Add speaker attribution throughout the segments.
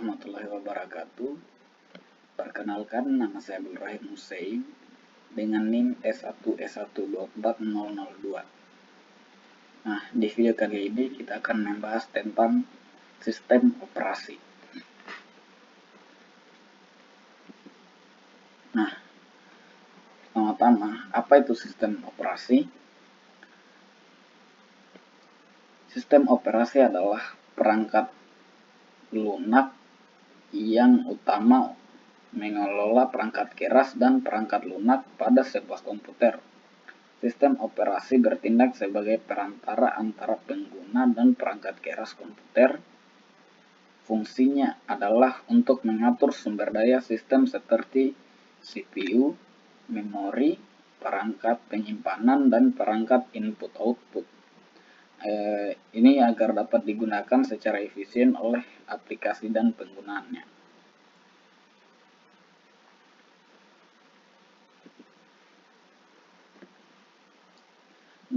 Speaker 1: warahmatullahi wabarakatuh. Perkenalkan, nama saya Abdul Rahim Hussein dengan NIM S1S1240002. Nah, di video kali ini kita akan membahas tentang sistem operasi. Nah, pertama-tama, apa itu sistem operasi? Sistem operasi adalah perangkat lunak yang utama mengelola perangkat keras dan perangkat lunak pada sebuah komputer. Sistem operasi bertindak sebagai perantara antara pengguna dan perangkat keras komputer. Fungsinya adalah untuk mengatur sumber daya sistem seperti CPU, memori, perangkat penyimpanan, dan perangkat input-output. Ini agar dapat digunakan secara efisien oleh aplikasi dan penggunaannya.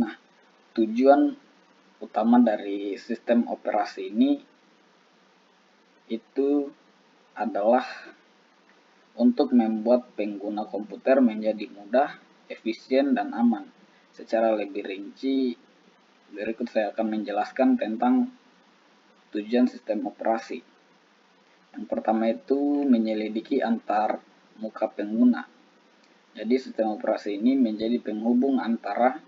Speaker 1: Nah, tujuan utama dari sistem operasi ini itu adalah untuk membuat pengguna komputer menjadi mudah, efisien, dan aman. Secara lebih rinci, berikut saya akan menjelaskan tentang tujuan sistem operasi. Yang pertama itu menyelidiki antar muka pengguna. Jadi sistem operasi ini menjadi penghubung antara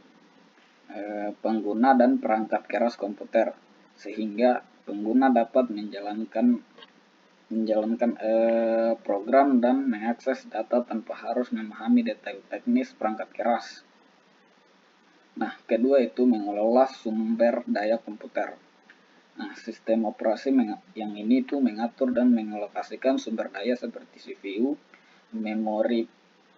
Speaker 1: pengguna dan perangkat keras komputer, sehingga pengguna dapat menjalankan program dan mengakses data tanpa harus memahami detail teknis perangkat keras. Nah, kedua itu mengelola sumber daya komputer. Nah, sistem operasi yang ini itu mengatur dan mengalokasikan sumber daya seperti CPU, memori,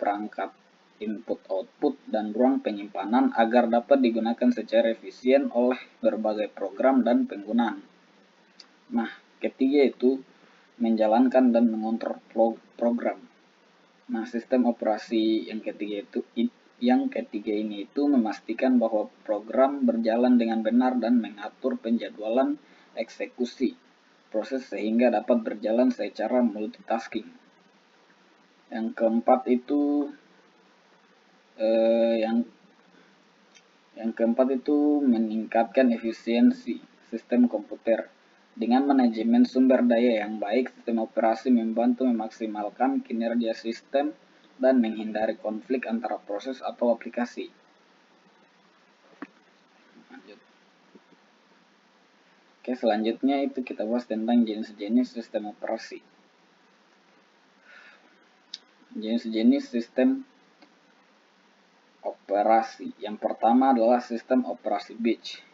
Speaker 1: perangkat input-output, dan ruang penyimpanan agar dapat digunakan secara efisien oleh berbagai program dan penggunaan. Nah, ketiga itu menjalankan dan mengontrol program. Nah, sistem operasi yang ketiga ini itu memastikan bahwa program berjalan dengan benar dan mengatur penjadwalan eksekusi proses sehingga dapat berjalan secara multitasking. Yang keempat itu meningkatkan efisiensi sistem komputer. Dengan manajemen sumber daya yang baik, sistem operasi membantu memaksimalkan kinerja sistem dan menghindari konflik antara proses atau aplikasi. Lanjut. Oke, selanjutnya itu kita bahas tentang jenis-jenis sistem operasi. Jenis-jenis sistem operasi. Yang pertama adalah sistem operasi batch.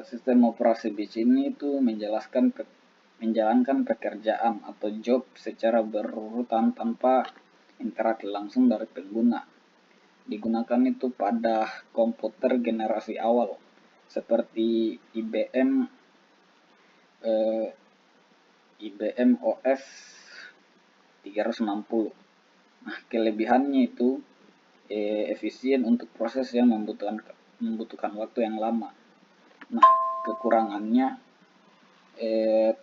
Speaker 1: Sistem operasi batch ini itu menjalankan pekerjaan atau job secara berurutan tanpa interaksi langsung dari pengguna. Digunakan itu pada komputer generasi awal seperti IBM OS 360. Nah, kelebihannya itu efisien untuk proses yang membutuhkan waktu yang lama. Nah, kekurangannya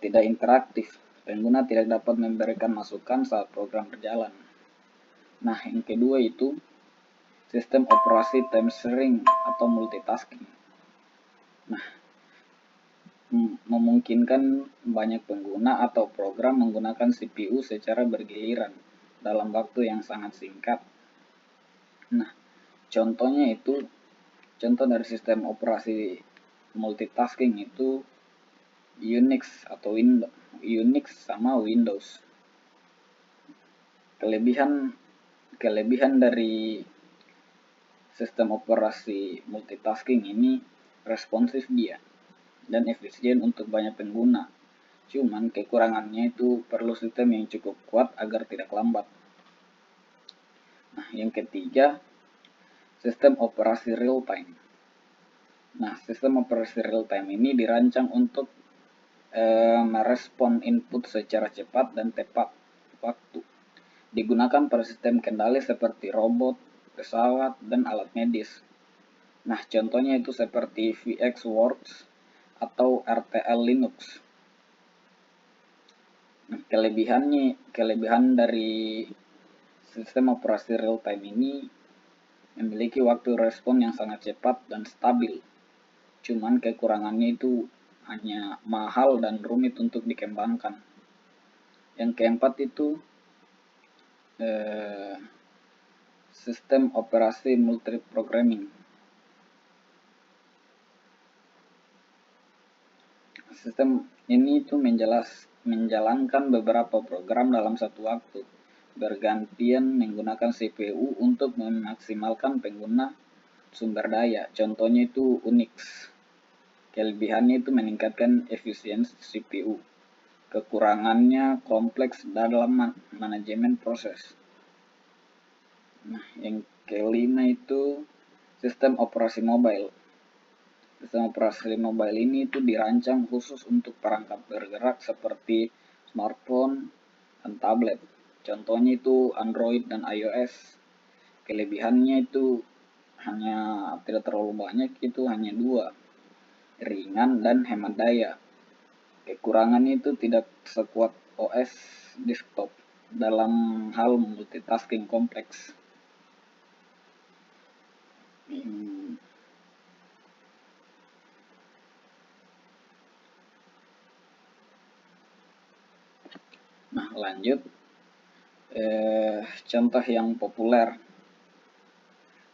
Speaker 1: tidak interaktif. Pengguna tidak dapat memberikan masukan saat program berjalan. Nah, yang kedua itu sistem operasi time sharing atau multitasking. Nah, memungkinkan banyak pengguna atau program menggunakan CPU secara bergiliran dalam waktu yang sangat singkat. Nah, contoh dari sistem operasi multitasking itu Unix atau Unix sama Windows. Kelebihan dari sistem operasi multitasking ini responsif dia dan efisien untuk banyak pengguna. Cuman kekurangannya itu perlu sistem yang cukup kuat agar tidak lambat. Nah, yang ketiga, sistem operasi real time. Nah, sistem operasi real time ini dirancang untuk merespon input secara cepat dan tepat waktu. Digunakan pada sistem kendali seperti robot, pesawat, dan alat medis. Nah, contohnya itu seperti VxWorks atau RTL Linux. Nah, kelebihan dari sistem operasi real time ini memiliki waktu respon yang sangat cepat dan stabil. Cuman kekurangannya itu hanya mahal dan rumit untuk dikembangkan. Yang keempat itu sistem operasi multiprogramming. Sistem ini itu menjalankan beberapa program dalam satu waktu, bergantian menggunakan CPU untuk memaksimalkan pengguna sumber daya. Contohnya itu Unix. Kelebihannya itu meningkatkan efisiensi CPU. Kekurangannya kompleks dalam manajemen proses. Nah, yang kelima itu sistem operasi mobile. Sistem operasi mobile ini itu dirancang khusus untuk perangkat bergerak seperti smartphone dan tablet. Contohnya itu Android dan iOS. Kelebihannya itu hanya tidak terlalu banyak, itu hanya dua, ringan dan hemat daya. Kekurangannya itu tidak sekuat OS desktop dalam hal multitasking kompleks. Nah, lanjut contoh yang populer.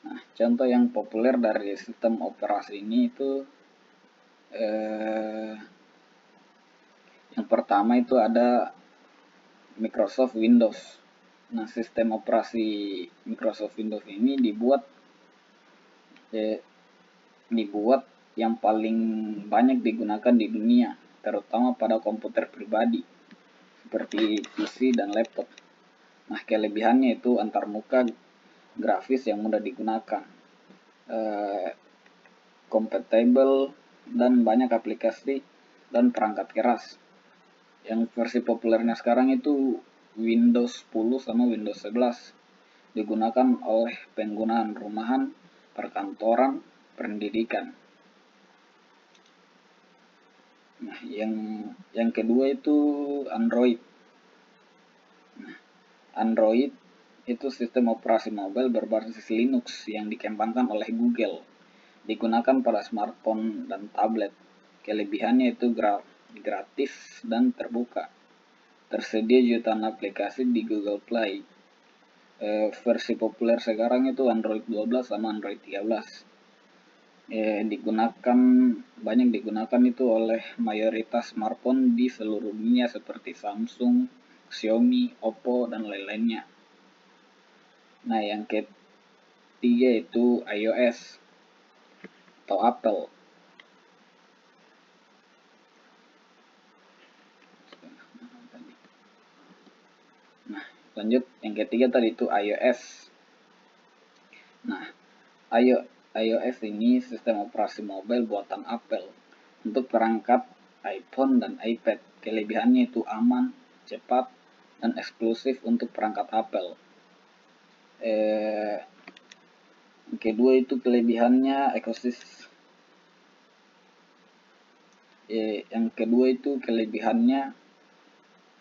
Speaker 1: Nah, contoh yang populer dari sistem operasi ini itu yang pertama itu ada Microsoft Windows. Nah, sistem operasi Microsoft Windows ini dibuat yang paling banyak digunakan di dunia, terutama pada komputer pribadi seperti PC dan laptop. Nah, kelebihannya itu antarmuka, grafis yang mudah digunakan, compatible dan banyak aplikasi dan perangkat keras. Yang versi populernya sekarang itu Windows 10 sama Windows 11, digunakan oleh penggunaan rumahan, perkantoran, pendidikan. Nah, yang kedua itu Android. Nah, Android itu sistem operasi mobile berbasis Linux yang dikembangkan oleh Google, digunakan pada smartphone dan tablet. Kelebihannya itu gratis dan terbuka. Tersedia jutaan aplikasi di Google Play. Versi populer sekarang itu Android 12 sama Android 13. Banyak digunakan itu oleh mayoritas smartphone di seluruh dunia seperti Samsung, Xiaomi, Oppo, dan lain-lainnya. Nah, yang ketiga itu iOS atau Apple. Nah, lanjut yang ketiga tadi itu iOS. Nah, iOS ini sistem operasi mobile buatan Apple untuk perangkat iPhone dan iPad. Kelebihannya itu aman, cepat, dan eksklusif untuk perangkat Apple. Yang kedua itu kelebihannya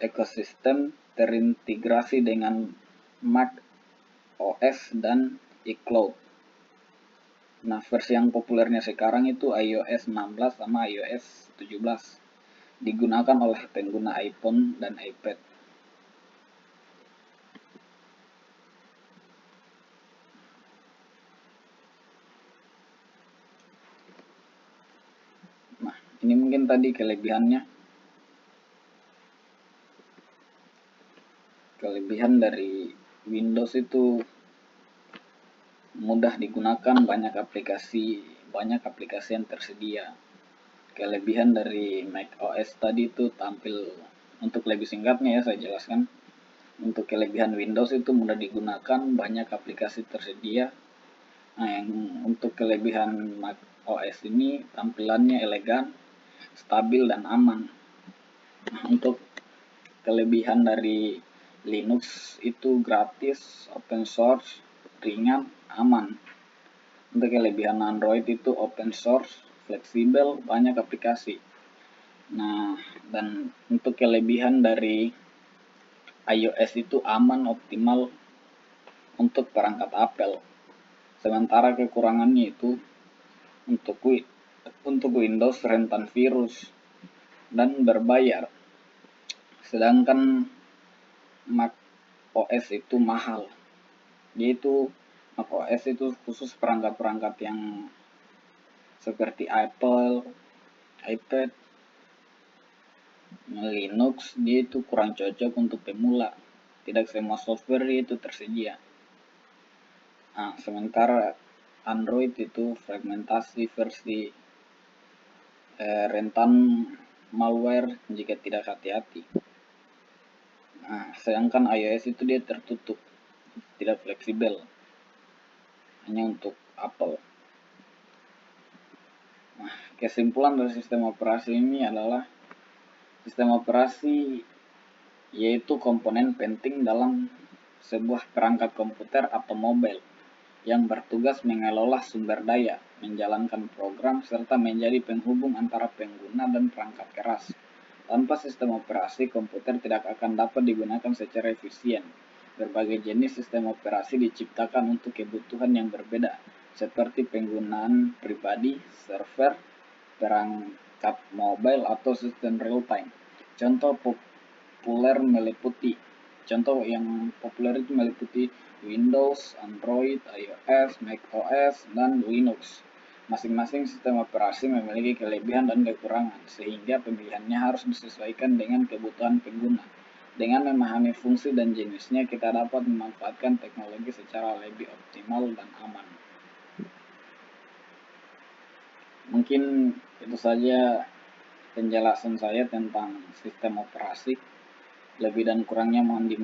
Speaker 1: ekosistem terintegrasi dengan Mac OS dan iCloud. Nah, versi yang populernya sekarang itu iOS 16 sama iOS 17, digunakan oleh pengguna iPhone dan iPad. Nah, ini mungkin tadi kelebihannya. Kelebihan dari Windows itu mudah digunakan, banyak aplikasi yang tersedia. Kelebihan dari Mac OS tadi itu untuk lebih singkatnya ya saya jelaskan. Untuk kelebihan Windows itu mudah digunakan, banyak aplikasi tersedia. Nah, yang untuk kelebihan Mac OS ini tampilannya elegan, stabil, dan aman. Nah, untuk kelebihan dari Linux itu gratis, open source, ringan, aman. Untuk kelebihan Android itu open source, fleksibel, banyak aplikasi. Nah, dan untuk kelebihan dari iOS itu aman optimal untuk perangkat Apple. Sementara kekurangannya itu untuk Windows rentan virus dan berbayar. Sedangkan Mac OS itu mahal. Yaitu Mac OS itu khusus perangkat-perangkat yang seperti Apple, iPad, Linux, dia itu kurang cocok untuk pemula. Tidak semua software itu tersedia. Nah, sementara Android itu fragmentasi versi rentan malware jika tidak hati-hati. Nah, sedangkan iOS itu dia tertutup, tidak fleksibel, hanya untuk Apple. Nah, kesimpulan dari sistem operasi ini adalah sistem operasi yaitu komponen penting dalam sebuah perangkat komputer atau mobile yang bertugas mengelola sumber daya, menjalankan program, serta menjadi penghubung antara pengguna dan perangkat keras. Tanpa sistem operasi, komputer tidak akan dapat digunakan secara efisien. Berbagai jenis sistem operasi diciptakan untuk kebutuhan yang berbeda, seperti penggunaan pribadi, server, perangkat mobile, atau sistem real-time. Contoh yang populer itu meliputi Windows, Android, iOS, macOS, dan Linux. Masing-masing sistem operasi memiliki kelebihan dan kekurangan, sehingga pemilihannya harus disesuaikan dengan kebutuhan pengguna. Dengan memahami fungsi dan jenisnya, kita dapat memanfaatkan teknologi secara lebih optimal dan aman. Mungkin itu saja penjelasan saya tentang sistem operasi. Lebih dan kurangnya mohon dimaklumi.